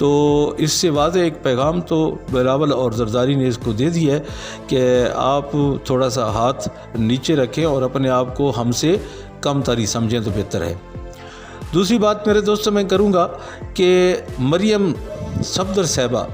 تو اس سے واضح ایک پیغام تو بلاول اور زرداری نے اس کو دے دیا ہے کہ آپ تھوڑا سا ہاتھ نیچے رکھیں اور اپنے آپ کو ہم سے کم تری سمجھیں تو بہتر ہے۔ دوسری بات میرے دوستوں میں کروں گا کہ مریم صفدر صاحبہ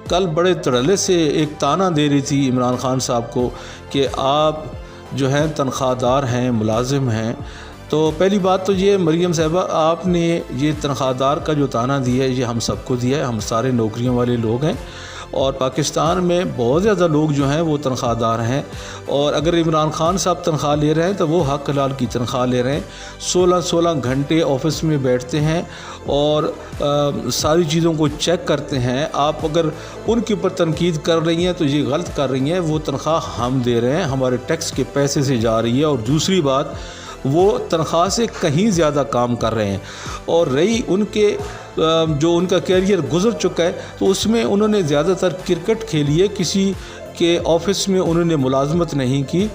کل بڑے تڑلے سے ایک تانا دے رہی تھی عمران خان صاحب کو کہ آپ جو ہیں تنخواہ دار ہیں، ملازم ہیں۔ تو پہلی بات تو یہ مریم صاحبہ، آپ نے یہ تنخواہ دار کا جو تانا دیا ہے یہ ہم سب کو دیا ہے، ہم سارے نوکریوں والے لوگ ہیں، اور پاکستان میں بہت زیادہ لوگ جو ہیں وہ تنخواہ دار ہیں، اور اگر عمران خان صاحب تنخواہ لے رہے ہیں تو وہ حق حلال کی تنخواہ لے رہے ہیں، 16 گھنٹے آفس میں بیٹھتے ہیں اور ساری چیزوں کو چیک کرتے ہیں۔ آپ اگر ان کے اوپر تنقید کر رہی ہیں تو یہ غلط کر رہی ہیں، وہ تنخواہ ہم دے رہے ہیں، ہمارے ٹیکس کے پیسے سے جا رہی ہے، اور دوسری بات وہ تنخواہ سے کہیں زیادہ کام کر رہے ہیں۔ اور رہی ان کے جو ان کا کیریئر گزر چکا ہے تو اس میں انہوں نے زیادہ تر کرکٹ کھیلی ہے، کسی کے آفس میں انہوں نے ملازمت نہیں کی۔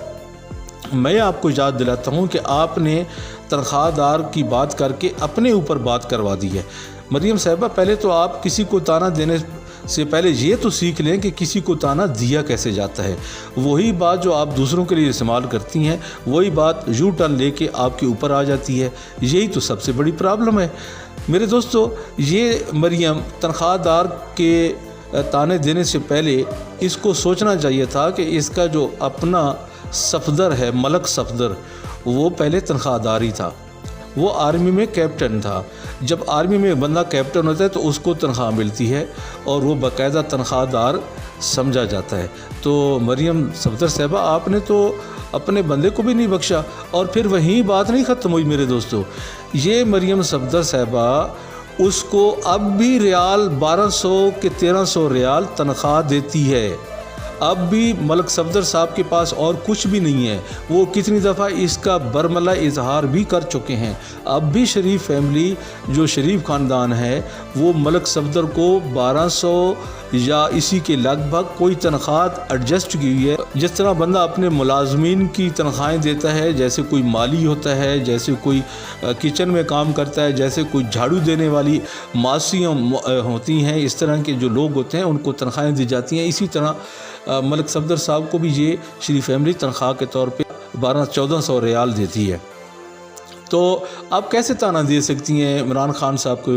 میں آپ کو یاد دلاتا ہوں کہ آپ نے تنخواہ دار کی بات کر کے اپنے اوپر بات کروا دی ہے۔ مریم صاحبہ، پہلے تو آپ کسی کو تانا دینے سے پہلے یہ تو سیکھ لیں کہ کسی کو تانا دیا کیسے جاتا ہے۔ وہی بات جو آپ دوسروں کے لیے استعمال کرتی ہیں وہی بات یو ٹرن لے کے آپ کے اوپر آ جاتی ہے، یہی تو سب سے بڑی پرابلم ہے۔ میرے دوستو، یہ مریم تنخواہ دار کے تانے دینے سے پہلے اس کو سوچنا چاہیے تھا کہ اس کا جو اپنا صفدر ہے، ملک صفدر، وہ پہلے تنخواہ دار ہی تھا، وہ آرمی میں کیپٹن تھا۔ جب آرمی میں بندہ کیپٹن ہوتا ہے تو اس کو تنخواہ ملتی ہے اور وہ باقاعدہ تنخواہ دار سمجھا جاتا ہے۔ تو مریم صفدر صاحبہ، آپ نے تو اپنے بندے کو بھی نہیں بخشا، اور پھر وہیں بات نہیں ختم ہوئی میرے دوستو۔ یہ مریم صفدر صاحبہ اس کو اب بھی ریال 1200 کے 1300 ریال تنخواہ دیتی ہے۔ اب بھی ملک صفدر صاحب کے پاس اور کچھ بھی نہیں ہے، وہ کتنی دفعہ اس کا برملا اظہار بھی کر چکے ہیں۔ اب بھی شریف فیملی، جو شریف خاندان ہے، وہ ملک صفدر کو 1200 یا اسی کے لگ بھگ کوئی تنخواہ ایڈجسٹ کی ہوئی ہے۔ جس طرح بندہ اپنے ملازمین کی تنخواہیں دیتا ہے، جیسے کوئی مالی ہوتا ہے، جیسے کوئی کچن میں کام کرتا ہے، جیسے کوئی جھاڑو دینے والی ماسیاں ہوتی ہیں، اس طرح کے جو لوگ ہوتے ہیں ان کو تنخواہیں دی جاتی ہیں، اسی طرح ملک صفدر صاحب کو بھی یہ شریف فیملی تنخواہ کے طور پہ 1200-1400 ریال دیتی ہے۔ تو آپ کیسے تانا دے سکتی ہیں عمران خان صاحب کو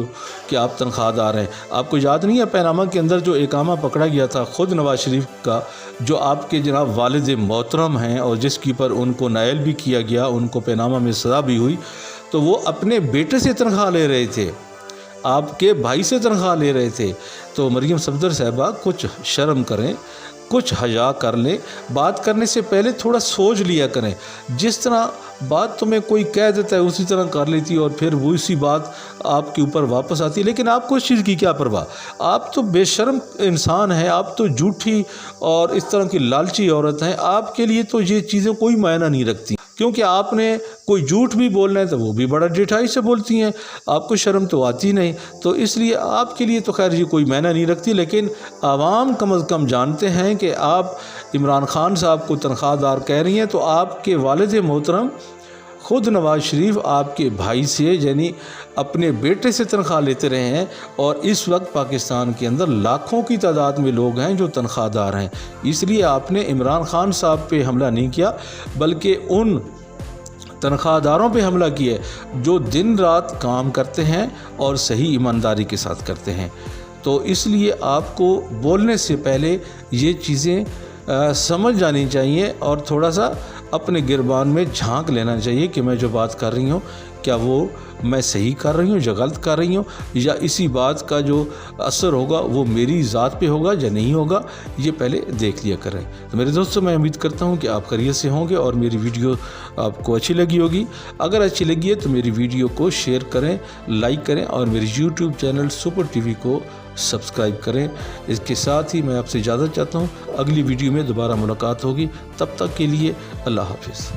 کہ آپ تنخواہ دار ہیں؟ آپ کو یاد نہیں ہے پیناما کے اندر جو اقامہ پکڑا گیا تھا خود نواز شریف کا، جو آپ کے جناب والد محترم ہیں اور جس کی پر ان کو نائل بھی کیا گیا، ان کو پیناما میں سزا بھی ہوئی، تو وہ اپنے بیٹے سے تنخواہ لے رہے تھے، آپ کے بھائی سے تنخواہ لے رہے تھے۔ تو مریم صفدر صاحبہ، کچھ شرم کریں، کچھ حیا کر لیں، بات کرنے سے پہلے تھوڑا سوچ لیا کریں۔ جس طرح بات تمہیں کوئی کہہ دیتا ہے اسی طرح کر لیتی اور پھر وہ اسی بات آپ کے اوپر واپس آتی ہے، لیکن آپ کو اس چیز کی کیا پرواہ؟ آپ تو بے شرم انسان ہیں، آپ تو جھوٹی اور اس طرح کی لالچی عورت ہیں، آپ کے لیے تو یہ چیزیں کوئی معنی نہیں رکھتی، کیونکہ آپ نے کوئی جھوٹ بھی بولنا ہے تو وہ بھی بڑا ڈٹھائی سے بولتی ہیں، آپ کو شرم تو آتی نہیں، تو اس لیے آپ کے لیے تو خیر یہ کوئی معنی نہیں رکھتی۔ لیکن عوام کم از کم جانتے ہیں کہ آپ عمران خان صاحب کو تنخواہ دار کہہ رہی ہیں، تو آپ کے والد محترم خود نواز شریف آپ کے بھائی سے، یعنی اپنے بیٹے سے تنخواہ لیتے رہے ہیں، اور اس وقت پاکستان کے اندر لاکھوں کی تعداد میں لوگ ہیں جو تنخواہ دار ہیں۔ اس لیے آپ نے عمران خان صاحب پہ حملہ نہیں کیا، بلکہ ان تنخواہ داروں پہ حملہ کیا ہے جو دن رات کام کرتے ہیں اور صحیح ایمانداری کے ساتھ کرتے ہیں۔ تو اس لیے آپ کو بولنے سے پہلے یہ چیزیں سمجھ جانی چاہیے اور تھوڑا سا اپنے گربان میں جھانک لینا چاہیے کہ میں جو بات کر رہی ہوں کیا وہ میں صحیح کر رہی ہوں یا غلط کر رہی ہوں، یا اسی بات کا جو اثر ہوگا وہ میری ذات پہ ہوگا یا نہیں ہوگا، یہ پہلے دیکھ لیا کریں۔ تو میرے دوستوں، میں امید کرتا ہوں کہ آپ خیریت سے ہوں گے اور میری ویڈیو آپ کو اچھی لگی ہوگی۔ اگر اچھی لگی ہے تو میری ویڈیو کو شیئر کریں، لائک کریں اور میری YouTube channel super T V کو سبسکرائب کریں۔ اس کے ساتھ ہی میں آپ سے اجازت چاہتا ہوں، اگلی ویڈیو میں دوبارہ ملاقات ہوگی، تب تک کے لیے اللہ حافظ۔